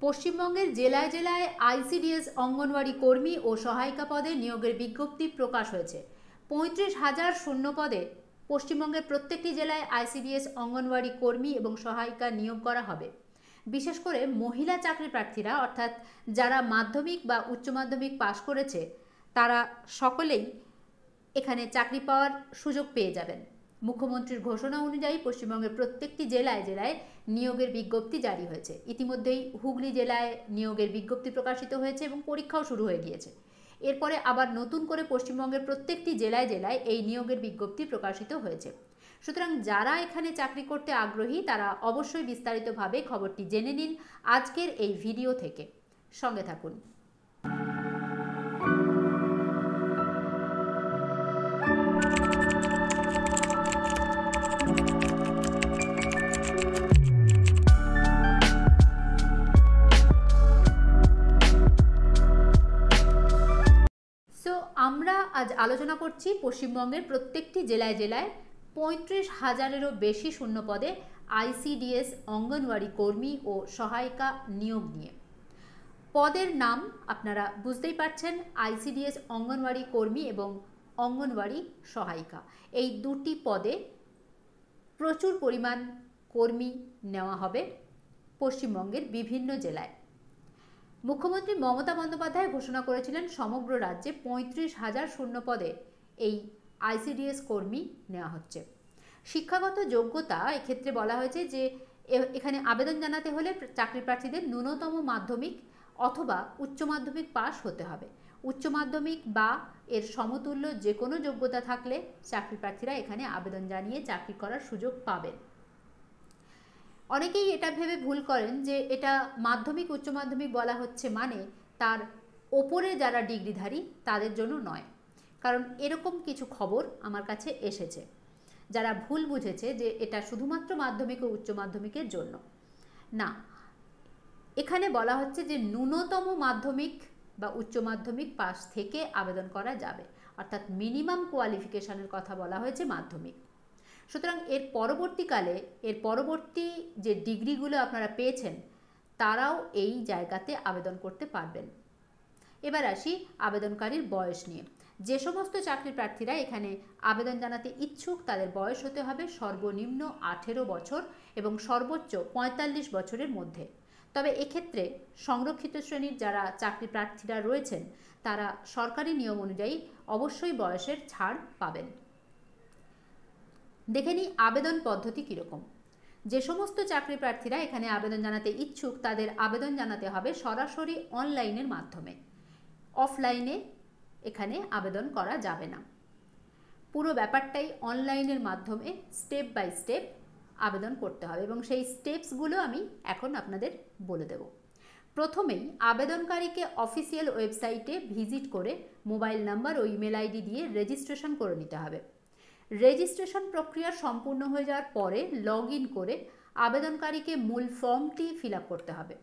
পশ্চিমবঙ্গের জেলায় জেলায় আইসিডিএস অঙ্গনওয়াড়ি কর্মী ও সহায়িকা পদে নিয়োগের বিজ্ঞপ্তি প্রকাশ হয়েছে। ৩৫,০০০ শূন্য পদে পশ্চিমবঙ্গের প্রত্যেকটি জেলায় আইসিডিএস অঙ্গনওয়াড়ি কর্মী এবং সহায়িকা নিয়োগ করা হবে। বিশেষ করে মহিলা চাকরি প্রার্থীরা, অর্থাৎ যারা মাধ্যমিক বা উচ্চ মাধ্যমিক পাশ করেছে, তারা সকলেই এখানে চাকরি পাওয়ার সুযোগ পেয়ে যাবেন। মুখ্যমন্ত্রীর ঘোষণা অনুযায়ী পশ্চিমবঙ্গের প্রত্যেকটি জেলায় জেলায় নিয়োগের বিজ্ঞপ্তি জারি হয়েছে। ইতিমধ্যেই হুগলি জেলায় নিয়োগের বিজ্ঞপ্তি প্রকাশিত হয়েছে এবং পরীক্ষাও শুরু হয়ে গিয়েছে। এরপরে আবার নতুন করে পশ্চিমবঙ্গের প্রত্যেকটি জেলায় জেলায় এই নিয়োগের বিজ্ঞপ্তি প্রকাশিত হয়েছে। সুতরাং যারা এখানে চাকরি করতে আগ্রহী তারা অবশ্যই বিস্তারিতভাবে খবরটি জেনে নিন আজকের এই ভিডিও থেকে। সঙ্গে থাকুন। আমরা আজ আলোচনা করছি পশ্চিমবঙ্গের প্রত্যেকটি জেলায় জেলায় ৩৫,০০০-এরও বেশি শূন্য পদে আইসিডিএস অঙ্গনওয়াড়ি কর্মী ও সহায়িকা নিয়োগ নিয়ে। পদের নাম আপনারা বুঝতেই পারছেন, আইসিডিএস অঙ্গনওয়াড়ি কর্মী এবং অঙ্গনওয়াড়ি সহায়িকা। এই দুটি পদে প্রচুর পরিমাণ কর্মী নেওয়া হবে পশ্চিমবঙ্গের বিভিন্ন জেলায়। মুখ্যমন্ত্রী মমতা বন্দ্যোপাধ্যায় ঘোষণা করেছিলেন সমগ্র রাজ্যে ৩৫,০০০ শূন্য পদে এই আইসিডিএস কর্মী নেওয়া হচ্ছে। শিক্ষাগত যোগ্যতা এক্ষেত্রে বলা হয়েছে যে এখানে আবেদন জানাতে হলে চাকরি প্রার্থীদের ন্যূনতম মাধ্যমিক অথবা উচ্চ মাধ্যমিক পাশ হতে হবে। উচ্চ মাধ্যমিক বা এর সমতুল্য যে কোনো যোগ্যতা থাকলে চাকরি প্রার্থীরা এখানে আবেদন জানিয়ে চাকরি করার সুযোগ পাবেন। অনেকেই এটা ভেবে ভুল করেন যে এটা মাধ্যমিক উচ্চ মাধ্যমিক বলা হচ্ছে মানে তার ওপরে যারা ডিগ্রিধারী তাদের জন্য নয়, কারণ এরকম কিছু খবর আমার কাছে এসেছে যারা ভুল বুঝেছে যে এটা শুধুমাত্র মাধ্যমিক ও উচ্চ মাধ্যমিকের জন্য। না, এখানে বলা হচ্ছে যে ন্যূনতম মাধ্যমিক বা উচ্চ মাধ্যমিক পাশ থেকে আবেদন করা যাবে, অর্থাৎ মিনিমাম কোয়ালিফিকেশনের কথা বলা হয়েছে মাধ্যমিক। সুতরাং এর পরবর্তী যে ডিগ্রিগুলো আপনারা পেয়েছেন তারাও এই জায়গাতে আবেদন করতে পারবেন। এবার আসি আবেদনকারীর বয়স নিয়ে। যে সমস্ত চাকরি প্রার্থীরা এখানে আবেদন জানাতে ইচ্ছুক তাদের বয়স হতে হবে সর্বনিম্ন 18 বছর এবং সর্বোচ্চ 45 বছরের মধ্যে। তবে এক্ষেত্রে সংরক্ষিত শ্রেণীর যারা চাকরি প্রার্থীরা রয়েছেন তারা সরকারি নিয়ম অনুযায়ী অবশ্যই বয়সের ছাড় পাবেন। দেখে নিই আবেদন পদ্ধতি কীরকম। যে সমস্ত চাকরি প্রার্থীরা এখানে আবেদন জানাতে ইচ্ছুক তাদের আবেদন জানাতে হবে সরাসরি অনলাইনের মাধ্যমে। অফলাইনে এখানে আবেদন করা যাবে না। পুরো ব্যাপারটাই অনলাইনের মাধ্যমে স্টেপ বাই স্টেপ আবেদন করতে হবে এবং সেই স্টেপসগুলো আমি এখন আপনাদের বলে দেব। প্রথমেই আবেদনকারীকে অফিসিয়াল ওয়েবসাইটে ভিজিট করে মোবাইল নাম্বার ও ইমেল আইডি দিয়ে রেজিস্ট্রেশন করে নিতে হবে। রেজিস্ট্রেশন প্রক্রিয়া সম্পূর্ণ হয়ে যাওয়ার পরে লগ ইন করে আবেদনকারীকে মূল ফর্মটি ফিল আপ করতে হবে।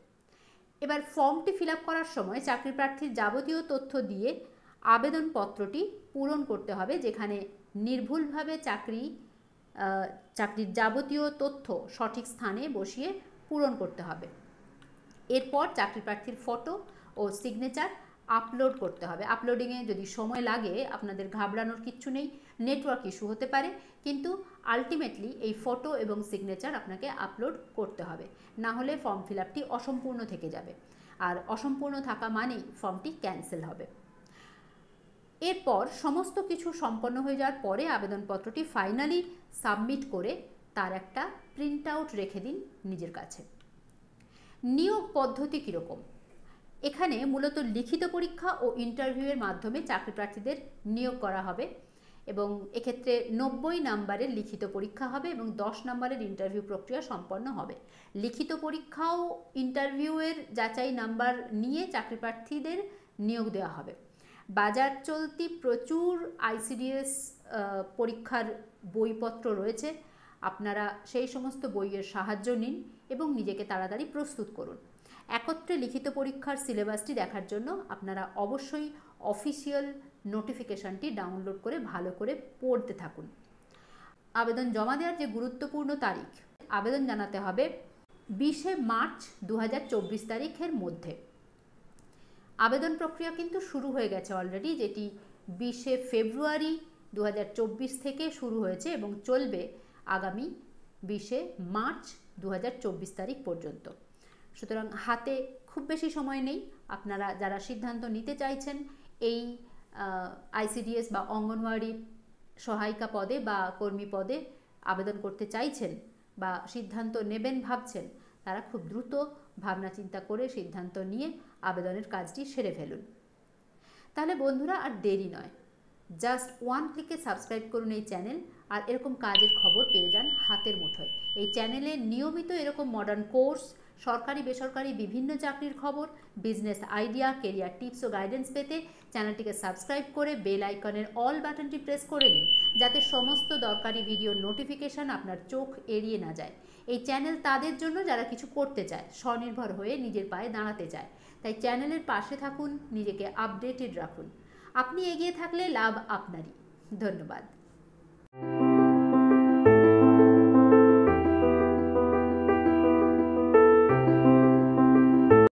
এবার ফর্মটি ফিল আপ করার সময় চাকরি প্রার্থীর যাবতীয় তথ্য দিয়ে আবেদনপত্রটি পূরণ করতে হবে, যেখানে নির্ভুলভাবে চাকরির যাবতীয় তথ্য সঠিক স্থানে বসিয়ে পূরণ করতে হবে। এরপর চাকরি প্রার্থীর ফটো ও সিগনেচার আপলোড করতে হবে। আপলোডিংয়ে যদি সময় লাগে আপনাদের ঘাবড়ানোর কিচ্ছু নেই, নেটওয়ার্ক ইস্যু হতে পারে, কিন্তু আলটিমেটলি এই ফটো এবং সিগনেচার আপনাকে আপলোড করতে হবে, না হলে ফর্ম ফিল আপটি অসম্পূর্ণ থেকে যাবে, আর অসম্পূর্ণ থাকা মানেই ফর্মটি ক্যান্সেল হবে। এরপর সমস্ত কিছু সম্পন্ন হয়ে যাওয়ার পরে আবেদনপত্রটি ফাইনালি সাবমিট করে তার একটা প্রিন্ট আউট রেখে দিন নিজের কাছে। নিয়োগ পদ্ধতি কীরকম? এখানে মূলত লিখিত পরীক্ষা ও ইন্টারভিউয়ের মাধ্যমে চাকরি প্রার্থীদের নিয়োগ করা হবে এবং এক্ষেত্রে 90 নম্বরের লিখিত পরীক্ষা হবে এবং 10 নম্বরের ইন্টারভিউ প্রক্রিয়া সম্পন্ন হবে। লিখিত পরীক্ষা ও ইন্টারভিউয়ের যাচাই নাম্বার নিয়ে চাকরি প্রার্থীদের নিয়োগ দেওয়া হবে। বাজার চলতি প্রচুর আইসিডিএস পরীক্ষার বইপত্র রয়েছে, আপনারা সেই সমস্ত বইয়ের সাহায্য নিন এবং নিজেকে তাড়াতাড়ি প্রস্তুত করুন। একত্রে লিখিত পরীক্ষার সিলেবাসটি দেখার জন্য আপনারা অবশ্যই অফিসিয়াল নোটিফিকেশানটি ডাউনলোড করে ভালো করে পড়তে থাকুন। আবেদন জমা দেওয়ার যে গুরুত্বপূর্ণ তারিখ, আবেদন জানাতে হবে 20শে মার্চ 2024 তারিখের মধ্যে। আবেদন প্রক্রিয়া কিন্তু শুরু হয়ে গেছে অলরেডি, যেটি 20শে ফেব্রুয়ারি 2024 থেকে শুরু হয়েছে এবং চলবে আগামী 20শে মার্চ 2024 তারিখ পর্যন্ত। সুতরাং হাতে খুব বেশি সময় নেই। আপনারা যারা সিদ্ধান্ত নিতে চাইছেন এই আইসিডিএস বা অঙ্গনওয়াড়ি সহায়িকা পদে বা কর্মী পদে আবেদন করতে চাইছেন বা সিদ্ধান্ত নেবেন ভাবছেন, তারা খুব দ্রুত ভাবনা চিন্তা করে সিদ্ধান্ত নিয়ে আবেদনের কাজটি সেরে ফেলুন। তাহলে বন্ধুরা আর দেরি নয়, জাস্ট 1 ক্লিকে সাবস্ক্রাইব করুন এই চ্যানেল, আর এরকম কাজের খবর পেয়ে যান হাতের মুঠোয়। এই চ্যানেলে নিয়মিত এরকম মডার্ন কোর্স, সরকারি বেসরকারি বিভিন্ন চাকরির খবর, বিজনেস আইডিয়া, কেরিয়ার টিপস ও গাইডেন্স পেতে চ্যানেলটিকে সাবস্ক্রাইব করে বেল আইকনের অল বাটনটি প্রেস করে নিন, যাতে সমস্ত দরকারি ভিডিওর নোটিফিকেশান আপনার চোখ এড়িয়ে না যায়। এই চ্যানেল তাদের জন্য যারা কিছু করতে চায়, স্বনির্ভর হয়ে নিজের পায়ে দাঁড়াতে চায়। তাই চ্যানেলের পাশে থাকুন, নিজেকে আপডেটেড রাখুন। আপনি এগিয়ে থাকলে লাভ আপনারই। ধন্যবাদ।